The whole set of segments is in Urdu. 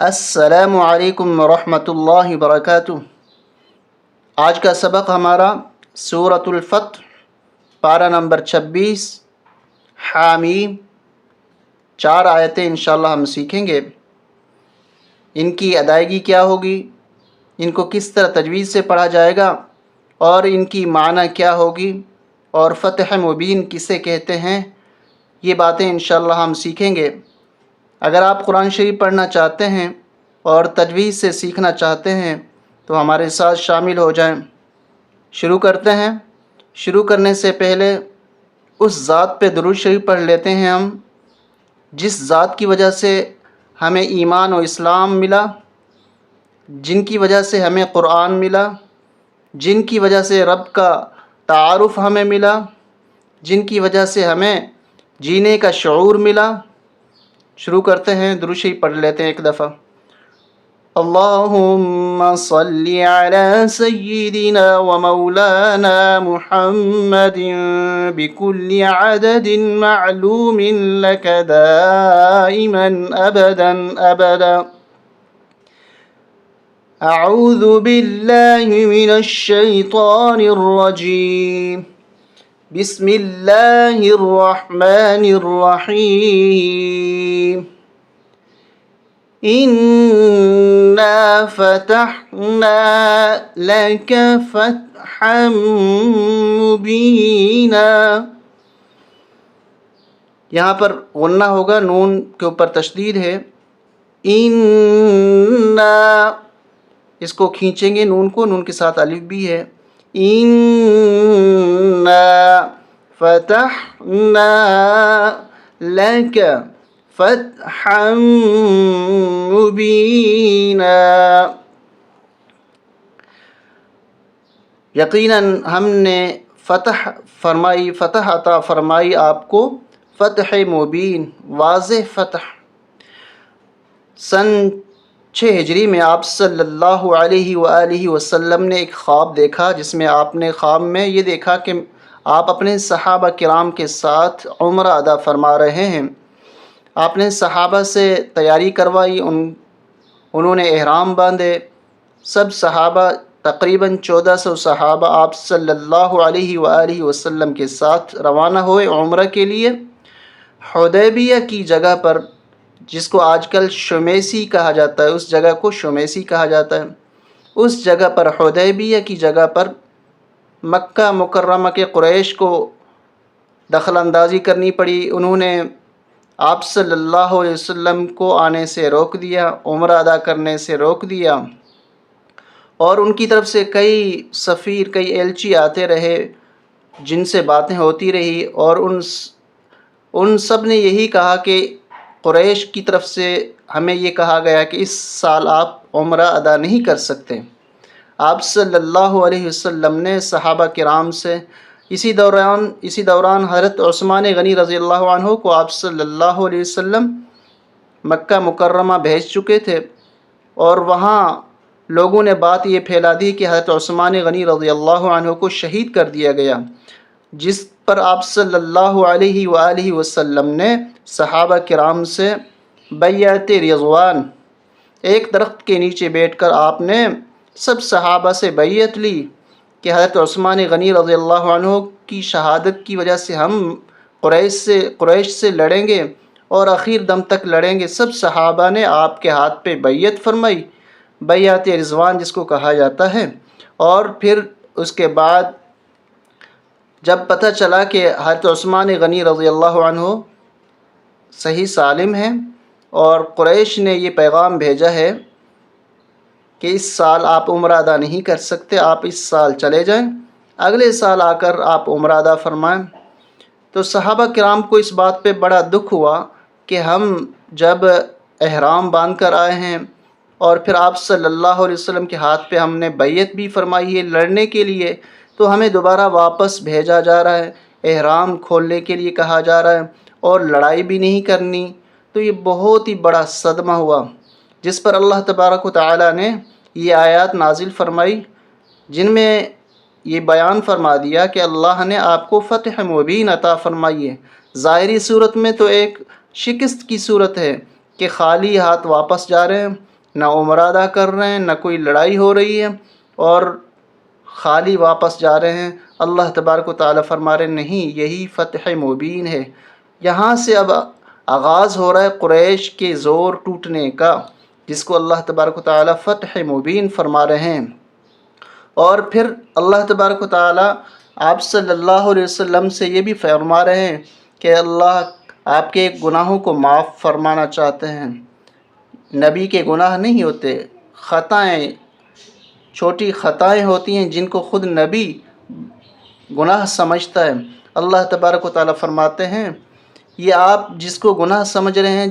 السلام علیکم ورحمۃ اللہ وبرکاتہ۔ آج کا سبق ہمارا سورۃ الفتح پارہ نمبر 26 حامیم 4 آیتیں انشاءاللہ ہم سیکھیں گے۔ ان کی ادائیگی کیا ہوگی، ان کو کس طرح تجوید سے پڑھا جائے گا اور ان کی معنی کیا ہوگی اور فتح مبین کسے کہتے ہیں، یہ باتیں انشاءاللہ ہم سیکھیں گے۔ اگر آپ قرآن شریف پڑھنا چاہتے ہیں اور تجوید سے سیکھنا چاہتے ہیں تو ہمارے ساتھ شامل ہو جائیں۔ شروع کرتے ہیں۔ شروع کرنے سے پہلے اس ذات پہ درود شریف پڑھ لیتے ہیں ہم جس ذات کی وجہ سے ہمیں ایمان و اسلام ملا، جن کی وجہ سے ہمیں قرآن ملا، جن کی وجہ سے رب کا تعارف ہمیں ملا، جن کی وجہ سے ہمیں جینے کا شعور ملا۔ شروع کرتے ہیں، درود شریف پڑھ لیتے ہیں ایک دفعہ۔ اللہم صلی علی سیدنا و مولانا محمد بکل عدد معلوم لک دائما ابدا ابدا۔ اعوذ باللہ من الشیطان الرجیم، بسم اللہ الرحمن الرحیم۔ اِنَّا فَتَحْنَا لَكَ فَتْحًا مُبِينًا۔ یہاں پر غنہ ہوگا، نون کے اوپر تشدید ہے۔ اِنَّا، اس کو کھینچیں گے نون کو، نون کے ساتھ الف بھی ہے۔ اِنَّا فَتَحْنَا لَكَ فتحا مبینا۔ یقیناً ہم نے فتح فرمائی، فتح عطا فرمائی آپ کو، فتح مبین، واضح فتح۔ سن 6 ہجری میں آپ صلی اللہ علیہ وآلہ وسلم نے ایک خواب دیکھا، جس میں آپ نے خواب میں یہ دیکھا کہ آپ اپنے صحابہ کرام کے ساتھ عمرہ ادا فرما رہے ہیں۔ آپ نے صحابہ سے تیاری کروائی، انہوں نے احرام باندھے۔ سب صحابہ، تقریباً 1400 صحابہ آپ صلی اللہ علیہ وآلہ وسلم کے ساتھ روانہ ہوئے عمرہ کے لیے۔ حدیبیہ کی جگہ پر، جس کو آج کل شمیسی کہا جاتا ہے، اس جگہ کو شمیسی کہا جاتا ہے، اس جگہ پر، حدیبیہ کی جگہ پر مکہ مکرمہ کے قریش کو دخل اندازی کرنی پڑی۔ انہوں نے آپ صلی اللہ علیہ وسلم کو آنے سے روک دیا، عمرہ ادا کرنے سے روک دیا، اور ان کی طرف سے کئی سفیر، کئی ایلچی آتے رہے جن سے باتیں ہوتی رہی، اور ان سب نے یہی کہا کہ قریش کی طرف سے ہمیں یہ کہا گیا کہ اس سال آپ عمرہ ادا نہیں کر سکتے۔ آپ صلی اللہ علیہ وسلم نے صحابہ کرام سے اسی دوران حضرت عثمان غنی رضی اللہ عنہ کو آپ صلی اللہ علیہ وسلم مکہ مکرمہ بھیج چکے تھے، اور وہاں لوگوں نے بات یہ پھیلا دی کہ حضرت عثمان غنی رضی اللہ عنہ کو شہید کر دیا گیا، جس پر آپ صلی اللہ علیہ وآلہ وسلم نے صحابہ کرام سے بیعت رضوان، ایک درخت کے نیچے بیٹھ کر آپ نے سب صحابہ سے بیعت لی کہ حضرت عثمان غنی رضی اللہ عنہ کی شہادت کی وجہ سے ہم قریش سے لڑیں گے اور آخر دم تک لڑیں گے۔ سب صحابہ نے آپ کے ہاتھ پہ بیعت فرمائی، بیعت رضوان جس کو کہا جاتا ہے۔ اور پھر اس کے بعد جب پتہ چلا کہ حضرت عثمان غنی رضی اللہ عنہ صحیح سالم ہیں اور قریش نے یہ پیغام بھیجا ہے کہ اس سال آپ عمرہ ادا نہیں کر سکتے، آپ اس سال چلے جائیں، اگلے سال آ کر آپ عمرہ ادا فرمائیں، تو صحابہ کرام کو اس بات پہ بڑا دکھ ہوا کہ ہم جب احرام باندھ کر آئے ہیں اور پھر آپ صلی اللہ علیہ وسلم کے ہاتھ پہ ہم نے بیعت بھی فرمائی ہے لڑنے کے لیے، تو ہمیں دوبارہ واپس بھیجا جا رہا ہے، احرام کھولنے کے لیے کہا جا رہا ہے اور لڑائی بھی نہیں کرنی۔ تو یہ بہت ہی بڑا صدمہ ہوا، جس پر اللہ تبارک و تعالیٰ نے یہ آیات نازل فرمائی، جن میں یہ بیان فرما دیا کہ اللہ نے آپ کو فتح مبین عطا فرمائی ہے۔ ظاہری صورت میں تو ایک شکست کی صورت ہے کہ خالی ہاتھ واپس جا رہے ہیں، نہ عمرہ ادا کر رہے ہیں، نہ کوئی لڑائی ہو رہی ہے، اور خالی واپس جا رہے ہیں۔ اللہ تبارک و تعالیٰ فرما رہے ہیں نہیں، یہی فتح مبین ہے۔ یہاں سے اب آغاز ہو رہا ہے قریش کے زور ٹوٹنے کا، جس کو اللہ تبارک و تعالیٰ فتح مبین فرما رہے ہیں۔ اور پھر اللہ تبارک و تعالیٰ آپ صلی اللہ علیہ وسلم سے یہ بھی فرما رہے ہیں کہ اللہ آپ کے گناہوں کو معاف فرمانا چاہتے ہیں۔ نبی کے گناہ نہیں ہوتے، خطائیں، چھوٹی خطائیں ہوتی ہیں جن کو خود نبی گناہ سمجھتا ہے۔ اللہ تبارک و تعالیٰ فرماتے ہیں یہ آپ جس کو گناہ سمجھ رہے ہیں،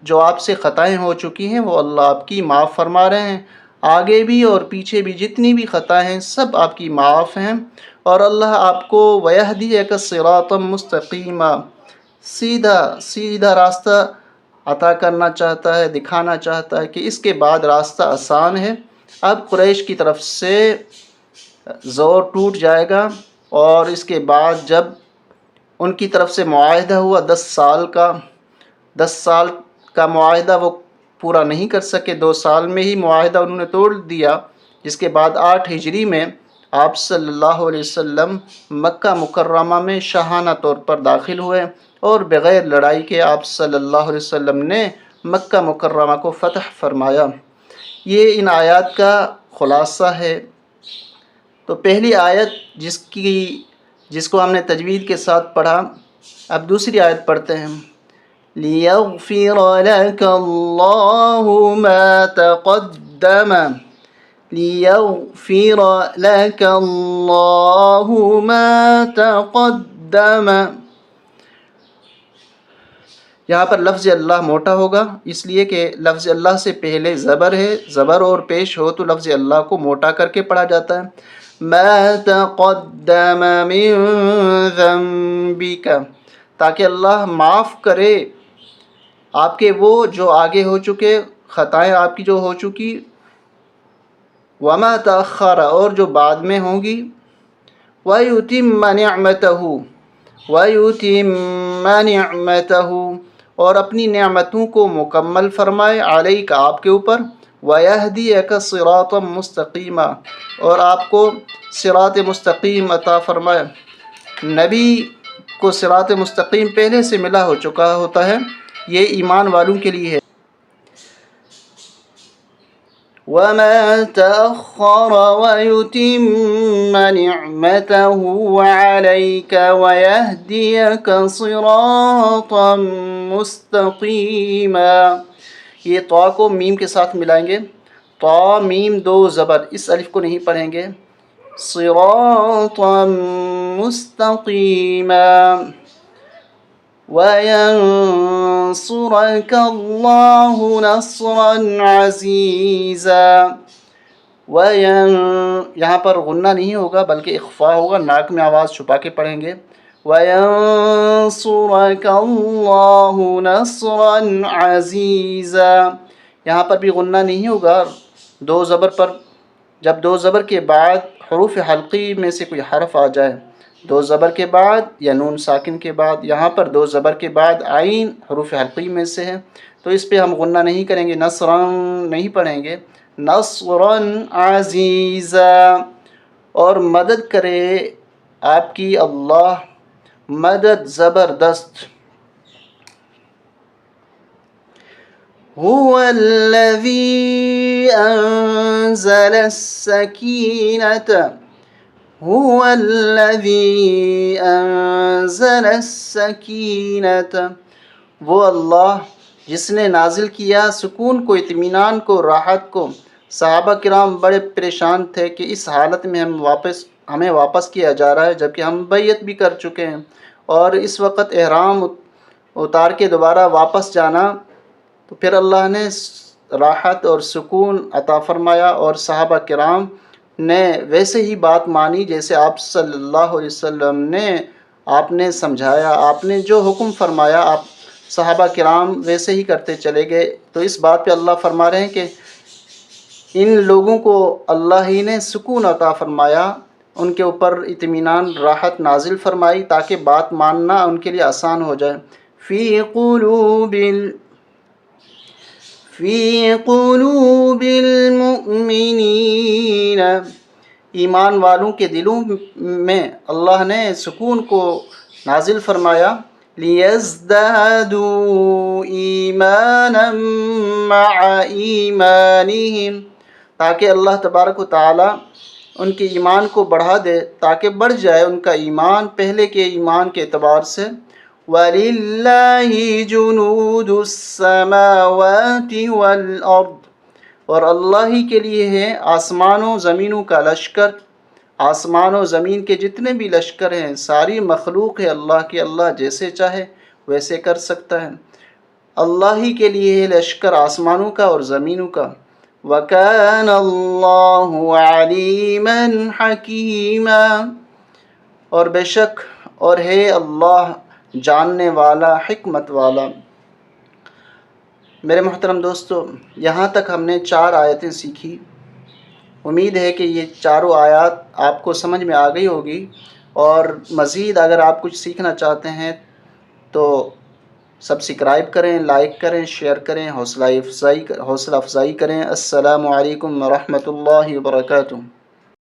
جو آپ سے خطائیں ہو چکی ہیں، وہ اللہ آپ کی معاف فرما رہے ہیں۔ آگے بھی اور پیچھے بھی جتنی بھی خطائیں ہیں سب آپ کی معاف ہیں، اور اللہ آپ کو وَيَهْدِيَكَ صِرَاطًا مُسْتَقِيمًا، سیدھا راستہ عطا کرنا چاہتا ہے، دکھانا چاہتا ہے کہ اس کے بعد راستہ آسان ہے۔ اب قریش کی طرف سے زور ٹوٹ جائے گا، اور اس کے بعد جب ان کی طرف سے معاہدہ ہوا 10 سال کا معاہدہ وہ پورا نہیں کر سکے، 2 سال میں ہی معاہدہ انہوں نے توڑ دیا، جس کے بعد 8 ہجری میں آپ صلی اللہ علیہ وسلم مکہ مکرمہ میں شاہانہ طور پر داخل ہوئے، اور بغیر لڑائی کے آپ صلی اللہ علیہ وسلم نے مکہ مکرمہ کو فتح فرمایا۔ یہ ان آیات کا خلاصہ ہے۔ تو پہلی آیت جس کو ہم نے تجوید کے ساتھ پڑھا، اب دوسری آیت پڑھتے ہیں۔ لِيَغْفِرَ لَكَ اللَّهُ مَا تَقَدَّمَ لِيَغْفِرَ لَكَ اللَّهُ مَا تَقَدَّمَ۔ یہاں پر لفظ اللہ موٹا ہوگا، اس لیے کہ لفظ اللہ سے پہلے زبر ہے، زبر اور پیش ہو تو لفظ اللہ کو موٹا کر کے پڑھا جاتا ہے۔ مَا تَقَدَّمَ مِن ذَنبِكَ، تاکہ اللہ معاف کرے آپ کے وہ جو آگے ہو چکے، خطائیں آپ کی جو ہو چکی، وَمَا تَأَخَّرَ، اور جو بعد میں ہوں گی، وَيُتِمَّ نِعْمَتَهُ، اور اپنی نعمتوں کو مکمل فرمائے، علیک، آپ کے اوپر، وَيَهْدِيَكَ صِرَاطًا مُسْتَقِيمًا، اور آپ کو صراط مستقیم عطا فرمائے۔ نبی کو صراط مستقیم پہلے سے ملا ہو چکا ہوتا ہے، یہ ایمان والوں کے لیے ہے۔ وَمَا تَأَخَّرَ وَيُتِمَّ نِعْمَتَهُ عَلَيْكَ وَيَهْدِيَكَ صِرَاطًا مُسْتَقِيمًا۔ یہ طا کو میم کے ساتھ ملائیں گے، طا میم 2 زبر، اس الف کو نہیں پڑھیں گے۔ صِرَاطًا مُسْتَقِيمًا وَيَنصُرَكَ اللَّهُ نَصْرًا عَزِيزًا۔ یہاں پر غنہ نہیں ہوگا بلکہ اخفا ہوگا، ناک میں آواز چھپا کے پڑھیں گے۔ وَيَنصُرَكَ اللَّهُ نَصْرًا عَزِيزًا، یہاں پر بھی غنہ نہیں ہوگا 2 زبر پر، جب 2 زبر کے بعد حروف حلقی میں سے کوئی حرف آ جائے، 2 زبر کے بعد یا نون ساکن کے بعد، یہاں پر 2 زبر کے بعد عین حروف حلقی میں سے ہے، تو اس پہ ہم غنہ نہیں کریں گے، نصراً نہیں پڑھیں گے، نصراً عزیزا، اور مدد کرے آپ کی اللہ، مدد زبردست۔ هو الذي أنزل السكينة هو الذي أنزل السكينة، وہ اللہ جس نے نازل کیا سکون کو، اطمینان کو، راحت کو۔ صحابہ کرام بڑے پریشان تھے کہ اس حالت میں ہمیں واپس کیا جا رہا ہے، جبکہ ہم بیعت بھی کر چکے ہیں، اور اس وقت احرام اتار کے دوبارہ واپس جانا، تو پھر اللہ نے راحت اور سکون عطا فرمایا، اور صحابہ کرام نے ویسے ہی بات مانی جیسے آپ صلی اللہ علیہ وسلم نے آپ نے سمجھایا، آپ نے جو حکم فرمایا، آپ صحابہ کرام ویسے ہی کرتے چلے گئے۔ تو اس بات پہ اللہ فرما رہے ہیں کہ ان لوگوں کو اللہ ہی نے سکون عطا فرمایا، ان کے اوپر اطمینان، راحت نازل فرمائی، تاکہ بات ماننا ان کے لیے آسان ہو جائے۔ فی فی قلوب المؤمنین، ایمان والوں کے دلوں میں اللہ نے سکون کو نازل فرمایا، لیزدادوا ایمانا مع ایمانہم، تاکہ اللہ تبارک و تعالی ان کے ایمان کو بڑھا دے، تاکہ بڑھ جائے ان کا ایمان پہلے کے ایمان کے اعتبار سے۔ وَلِلَّهِ جُنُودُ السَّمَاوَاتِ وَالْأَرْضِ، اور اللہ ہی کے لیے ہے آسمانوں زمینوں کا لشکر، آسمان و زمین کے جتنے بھی لشکر ہیں ساری مخلوق ہے اللہ کی، اللہ جیسے چاہے ویسے کر سکتا ہے، اللہ ہی کے لیے ہے لشکر آسمانوں کا اور زمینوں کا۔ وَكَانَ اللَّهُ عَلِيمًا حَكِيمًا، اور بے شک اور ہے اللہ جاننے والا حکمت والا۔ میرے محترم دوستو، یہاں تک ہم نے 4 آیتیں سیکھی۔ امید ہے کہ یہ چاروں آیات آپ کو سمجھ میں آ گئی ہوگی، اور مزید اگر آپ کچھ سیکھنا چاہتے ہیں تو سبسکرائب کریں، لائک کریں، شیئر کریں، حوصلہ افزائی کریں۔ السلام علیکم ورحمۃ اللہ وبرکاتہ۔